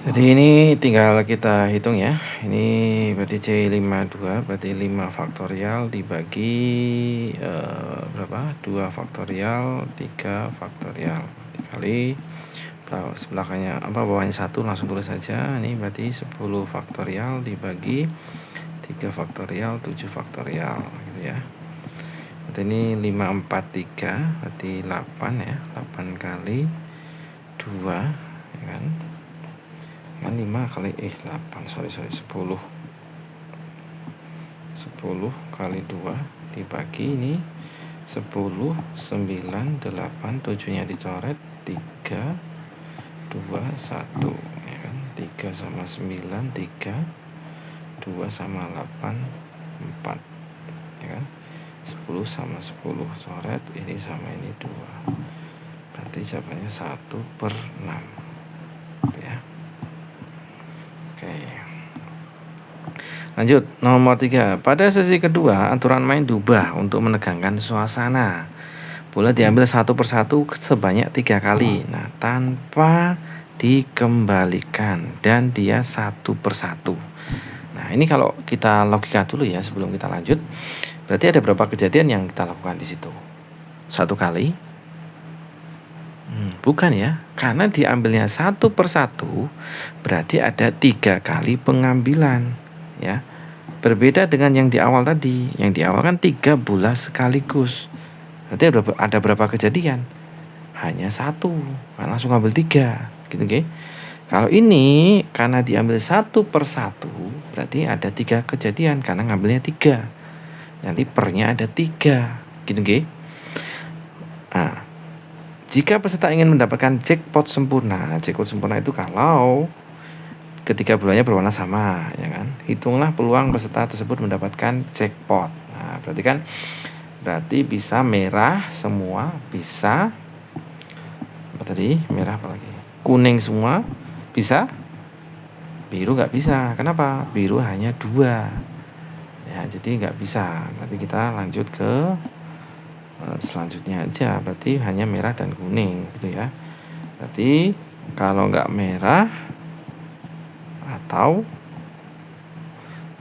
Jadi ini tinggal kita hitung ya. Ini berarti C52 berarti 5 faktorial dibagi berapa? 2 faktorial, 3 faktorial dikali sebelahnya bawahnya 1 langsung tulis saja. Ini berarti 10 faktorial dibagi 3 faktorial 7 faktorial gitu ya. Berarti ini 543 berarti 8 ya. 8 kali 2 ya kan? 5 kali 8 10 kali 2 dibagi ini 10 9 8 7 nya dicoret 3 2 1 ya kan. 3 sama 9 3 2 sama 8 4 ya kan. 10 sama 10 coret ini sama ini 2 berarti jawabannya 1/6 gitu ya. Oke. Lanjut, nomor 3. Pada sesi kedua, aturan main diubah untuk menegangkan suasana. Bola diambil satu persatu sebanyak 3 kali. Nah, tanpa dikembalikan dan dia satu persatu. Nah, ini kalau kita logika dulu ya sebelum kita lanjut. Berarti ada berapa kejadian yang kita lakukan di situ? 1 kali? Bukan ya, karena diambilnya satu persatu berarti ada 3 kali pengambilan ya. Berbeda dengan yang di awal tadi. Yang di awal kan 3 bola sekaligus. Berarti ada berapa kejadian? Hanya 1, langsung ambil 3 gitu nggih. Kalau ini karena diambil satu persatu berarti ada 3 kejadian karena ngambilnya 3. Nanti pernya ada 3 gitu nggih. Nah, jika peserta ingin mendapatkan jackpot sempurna itu kalau ketika bolanya berwarna sama, ya kan? Hitunglah peluang peserta tersebut mendapatkan jackpot. Nah, berarti bisa merah semua, bisa apa tadi? Merah apa lagi? Kuning semua, bisa? Biru nggak bisa. Kenapa? Biru hanya 2. Ya, jadi nggak bisa. Nanti kita lanjut ke selanjutnya aja, berarti hanya merah dan kuning gitu ya. Berarti kalau nggak merah atau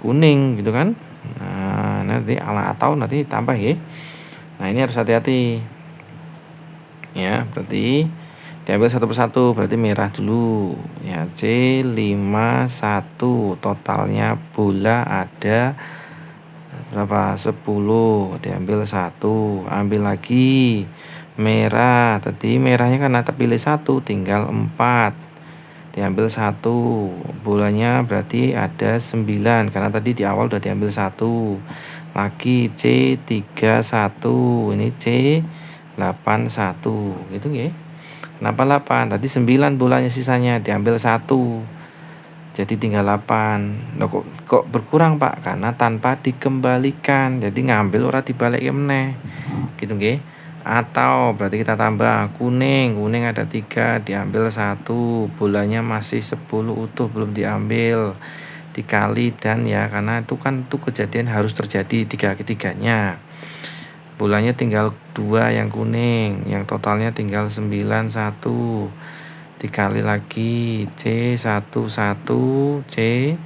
kuning gitu kan. Nah, nanti atau nanti tambah ya. Nah, ini harus hati-hati ya. Berarti diambil satu persatu, berarti merah dulu ya. C51 totalnya bola ada berapa? 10, diambil 1, ambil lagi merah. Tadi merahnya kan ada pilih 1, tinggal 4, diambil 1, bolanya berarti ada 9 karena tadi di awal udah diambil 1 lagi. C31 ini C81 gitu nggih. Kenapa 8? Tadi 9 bolanya sisanya diambil 1 jadi tinggal 8. Loh, kok berkurang Pak? Karena tanpa dikembalikan. Jadi ngambil ora dibalik meneh. Gitu nggih. Atau berarti kita tambah kuning ada 3 diambil 1, bolanya masih 10 utuh belum diambil, dikali dan ya karena itu kan kejadian harus terjadi 3-3-nya. Bolanya tinggal 2 yang kuning, yang totalnya tinggal 9 1, dikali lagi C11 C81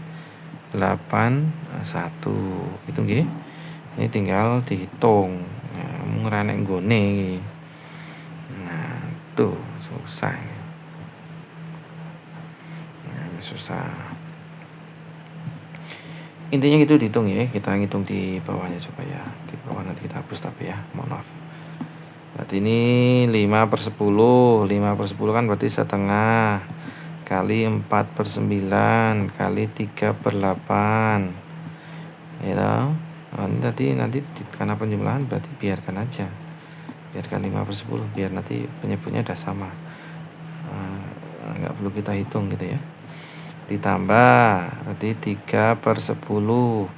gitu nggih. Ini tinggal dihitung. Nah, ngerenek nggone iki. Nah, tuh susah ini. Nah, ini susah. Intinya gitu dihitung ya. Kita ngitung di bawahnya coba ya. Di bawah nanti kita hapus tapi ya. Mohon maaf. Berarti ini 5/10. 5/10 kan berarti setengah kali 4/9 kali 3/8 ya. Nah, ini nanti karena penjumlahan berarti biarkan aja, biarkan 5/10 biar nanti penyebutnya udah sama, nggak perlu kita hitung gitu ya. Ditambah berarti 3/10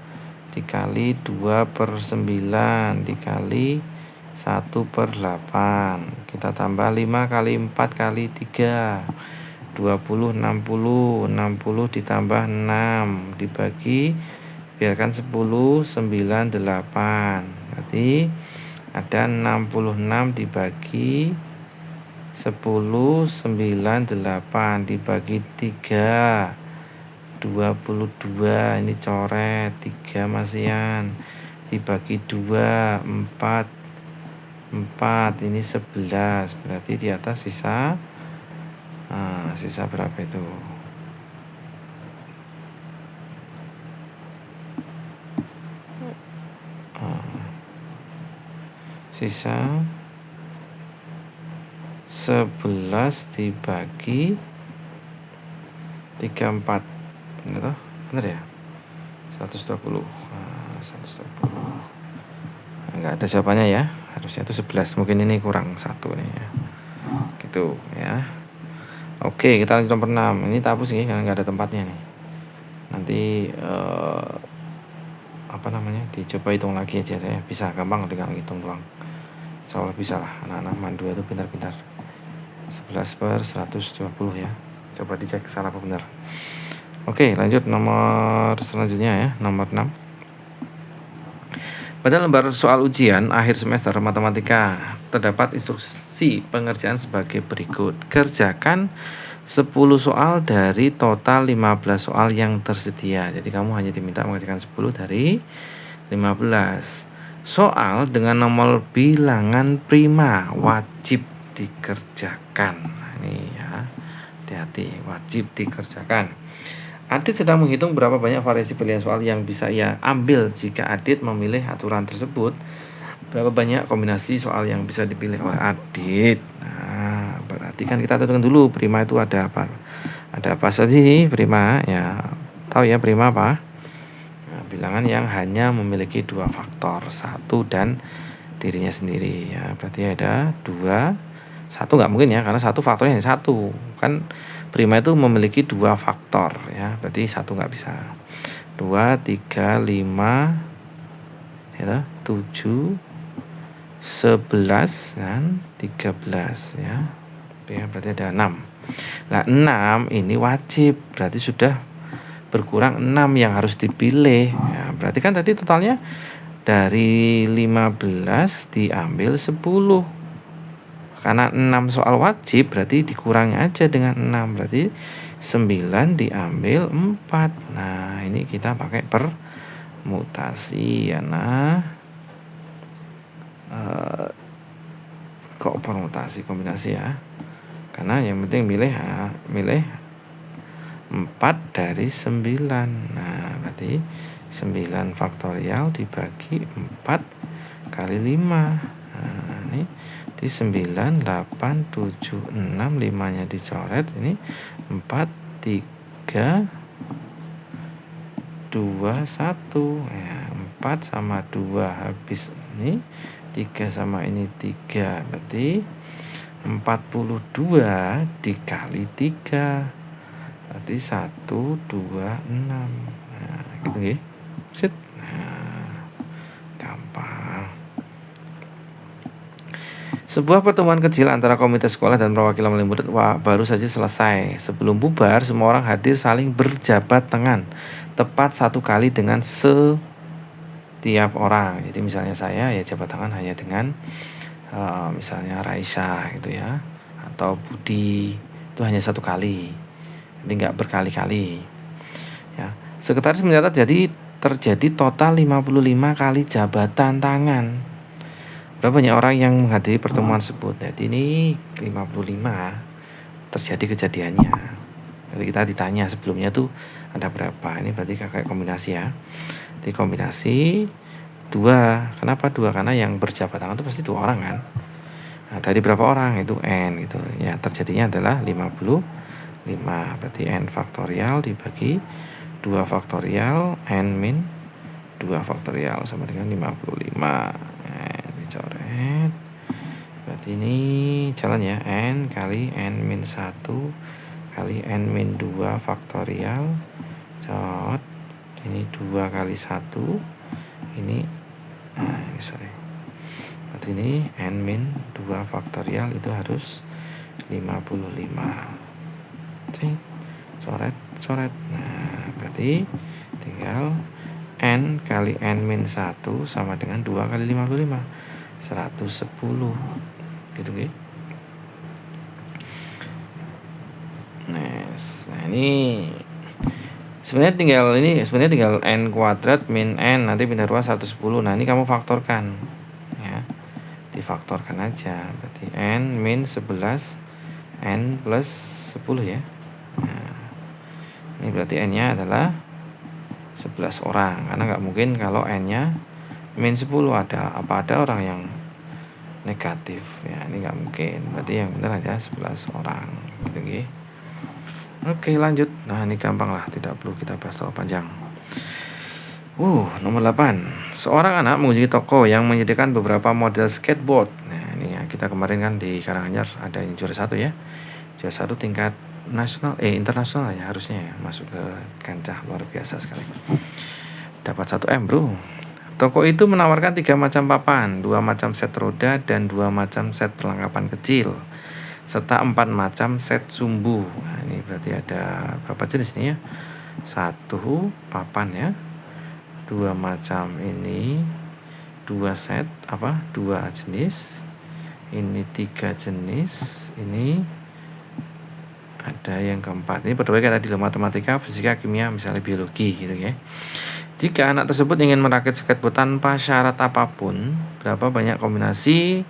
dikali 2/9 dikali 1/8. Kita tambah 5 kali 4 kali 3 20 60 ditambah 6 dibagi biarkan 10 9 8. Berarti ada 66 dibagi 10, 9, 8 dibagi 3 22. Ini coret 3 masian dibagi 2 4 ini 11. Berarti di atas sisa sisa berapa itu? Sisa 11 dibagi 34. Benar ya? 120. 120. Enggak ada jawabannya ya. Harusnya itu 11. Mungkin ini kurang 1 nih ya. Gitu ya. Oke, kita lanjut nomor 6. Ini tak hapus nih karena enggak ada tempatnya nih. Nanti dicoba hitung lagi aja ya. Bisa gampang tinggal hitung doang. Insyaallah bisa lah. Anak-anak mandu itu pintar-pintar. 11/120 ya. Coba dicek salah apa benar. Oke, lanjut nomor selanjutnya ya, nomor 6. Pada lembar soal ujian akhir semester matematika terdapat instruksi pengerjaan sebagai berikut. Kerjakan 10 soal dari total 15 soal yang tersedia. Jadi kamu hanya diminta mengerjakan 10 dari 15. Soal dengan nomor bilangan prima wajib dikerjakan. Nah, ini ya. Hati-hati, wajib dikerjakan. Adit sedang menghitung berapa banyak variasi pilihan soal yang bisa ia ambil jika Adit memilih aturan tersebut. Berapa banyak kombinasi soal yang bisa dipilih oleh Adit. Nah, berarti kan kita tentukan dulu prima itu ada apa. Ada apa saja sih prima ya. Tahu ya prima apa? Nah, bilangan yang hanya memiliki 2 faktor, 1 dan dirinya sendiri ya. Berarti ada 2. 1 nggak mungkin ya, karena 1 faktornya hanya 1. Kan prima itu memiliki 2 faktor ya. Berarti 1 nggak bisa. 2, 3, 5 ya, 7, 11 dan 13 ya. Berarti ada 6. Nah, 6 ini wajib, berarti sudah berkurang 6 yang harus dipilih ya. Berarti kan tadi totalnya dari 15 diambil 10. Karena 6 soal wajib berarti dikurangi aja dengan 6. Berarti 9 diambil 4. Nah, ini kita pakai permutasi ya. Nah, kok permutasi kombinasi ya? Karena yang penting milih 4 dari 9. Nah, berarti 9 faktorial dibagi 4 kali 5. Nah, ini di 9, 8, 7, 6, 5-nya dicoret. Ini 4, 3, 2, 1 ya. 4 sama 2 habis ini 3 sama ini 3. Berarti 42 dikali 3. Berarti 1, 2, 6. Nah, gitu ya. Sit. Nah, gampang. Sebuah pertemuan kecil antara komite sekolah dan perwakilan wali murid baru saja selesai. Sebelum bubar, semua orang hadir saling berjabat tangan. Tepat 1 kali dengan setiap orang. Jadi misalnya saya ya jabat tangan hanya dengan misalnya Raisa gitu ya. Atau Budi. Itu hanya 1 kali. Jadi nggak berkali-kali. Ya. Sekretaris mencatat terjadi total 55 kali jabatan tangan. Berapa banyak orang yang menghadiri pertemuan tersebut? Jadi ini 55 terjadi kejadiannya. Jadi kita ditanya sebelumnya tuh ada berapa? Ini berarti kayak kombinasi ya. Jadi kombinasi 2. Kenapa 2? Karena yang berjabat tangan itu pasti 2 orang kan. Nah, tadi berapa orang? Itu N gitu. Ya, terjadinya adalah 55. Berarti N faktorial dibagi 2 faktorial N min 2 faktorial sama dengan 55. Coret. Berarti ini jalan ya. N kali N min 1 kali N min 2 faktorial. Cot. Ini 2 kali 1. Ini sorry. Berarti ini N min 2 faktorial itu harus 55. Coret. Nah, berarti tinggal N kali N min 1 sama dengan 2 kali 55. 110 gitu ya. Nah, ini sebenarnya tinggal n kuadrat min n, nanti pindah ruas 110. Nah, ini kamu faktorkan ya. Difaktorkan aja. Berarti n min 11 n plus 10 ya. Nah, ini berarti n-nya adalah 11 orang, karena nggak mungkin kalau n-nya min 10 ada orang yang negatif ya, ini nggak mungkin. Berarti yang benar aja 11 orang gitu ya. Oke, lanjut. Nah, ini gampang lah, tidak perlu kita bahas terlalu panjang. Nomor 8. Seorang anak mengunjungi toko yang menyediakan beberapa model skateboard. Nah, ini ya, kita kemarin kan di Karanganyar ada yang juara 1 ya. Juara 1 tingkat nasional, internasional ya harusnya ya, masuk ke kancah luar biasa sekali. Dapat 1 M, bro. Toko itu menawarkan 3 macam papan, 2 macam set roda, dan 2 macam set perlengkapan kecil, serta 4 macam set sumbu. Nah, ini berarti ada berapa jenis nih ya? 1 papan ya, 2 macam ini, 2 set 2 jenis, ini 3 jenis, ini ada yang keempat. Ini berdoa kayak tadi, matematika, fisika, kimia, misalnya biologi gitu ya. Jika anak tersebut ingin merakit skateboard tanpa syarat apapun, berapa banyak kombinasi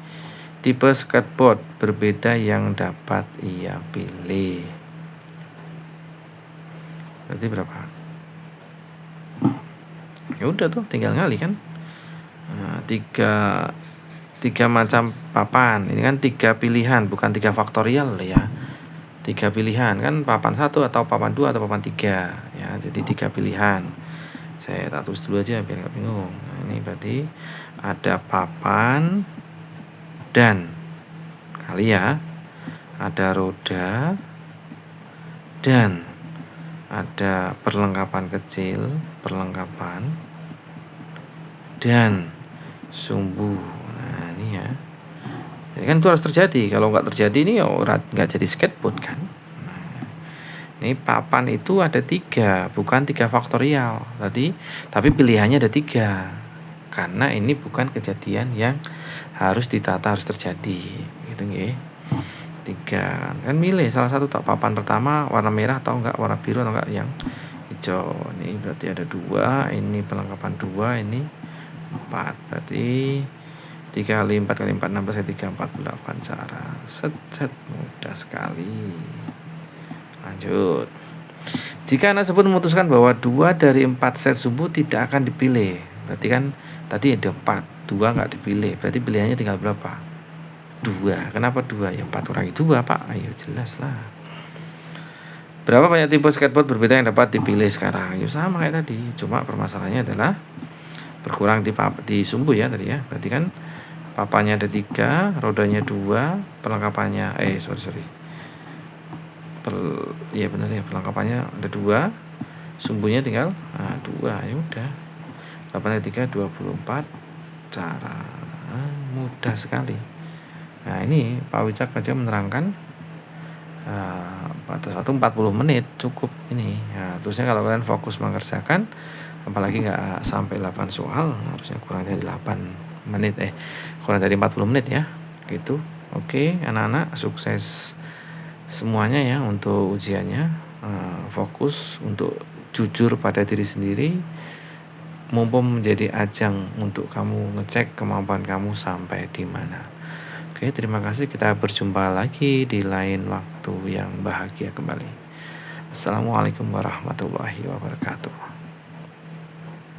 tipe skateboard berbeda yang dapat ia pilih? Berarti berapa? Ya udah tuh, tinggal ngali kan. Nah, tiga macam papan. Ini kan 3 pilihan, bukan 3 faktorial ya. 3 pilihan kan, papan 1 atau papan 2 atau papan 3 ya. Jadi 3 pilihan. Saya tak tulis dulu aja biar nggak bingung. Nah, ini berarti ada papan dan kali ya, ada roda dan ada perlengkapan kecil, dan sumbu. Nah, ini ya. Jadi kan itu harus terjadi. Kalau nggak terjadi ini ya nggak jadi skateboard kan. Ini papan itu ada 3, bukan 3 faktorial tadi, tapi pilihannya ada 3. Karena ini bukan kejadian yang harus ditata, harus terjadi gitu nggih. 3 kan milih salah satu, tak papan pertama warna merah atau enggak, warna biru atau enggak yang hijau. Ini berarti ada 2, ini perlengkapan 2, ini 4. Berarti 3 kali 4 kali 4 16 kali 3 48 cara. Set mudah sekali. Lanjut. Jika anak tersebut memutuskan bahwa 2 dari 4 set sumbu tidak akan dipilih, berarti kan tadi ada 4, 2 nggak dipilih, berarti pilihannya tinggal berapa? 2. Kenapa 2? Ya 4 kurangi 2 Pak. Ayo jelas lah. Berapa banyak tipe skateboard berbeda yang dapat dipilih sekarang? Ya sama kayak tadi, cuma permasalahannya adalah berkurang di sumbu ya tadi ya. Berarti kan papannya ada 3, rodanya 2, perlengkapannya iya benar ya, perlengkapannya ada 2, sumbunya tinggal 2. Ya udah, 8 kali 3 24 cara. Mudah sekali. Nah, ini Pak Wicak aja menerangkan pada 40 menit cukup ini ya. Terusnya kalau kalian fokus mengerjakan, apalagi nggak sampai 8 soal, harusnya kurang dari 8 menit kurang dari 40 menit ya gitu. Oke, anak-anak, sukses semuanya ya untuk ujiannya. Fokus untuk jujur pada diri sendiri, mumpung menjadi ajang untuk kamu ngecek kemampuan kamu sampai di mana. Oke, terima kasih. Kita berjumpa lagi di lain waktu yang bahagia kembali. Assalamualaikum warahmatullahi wabarakatuh.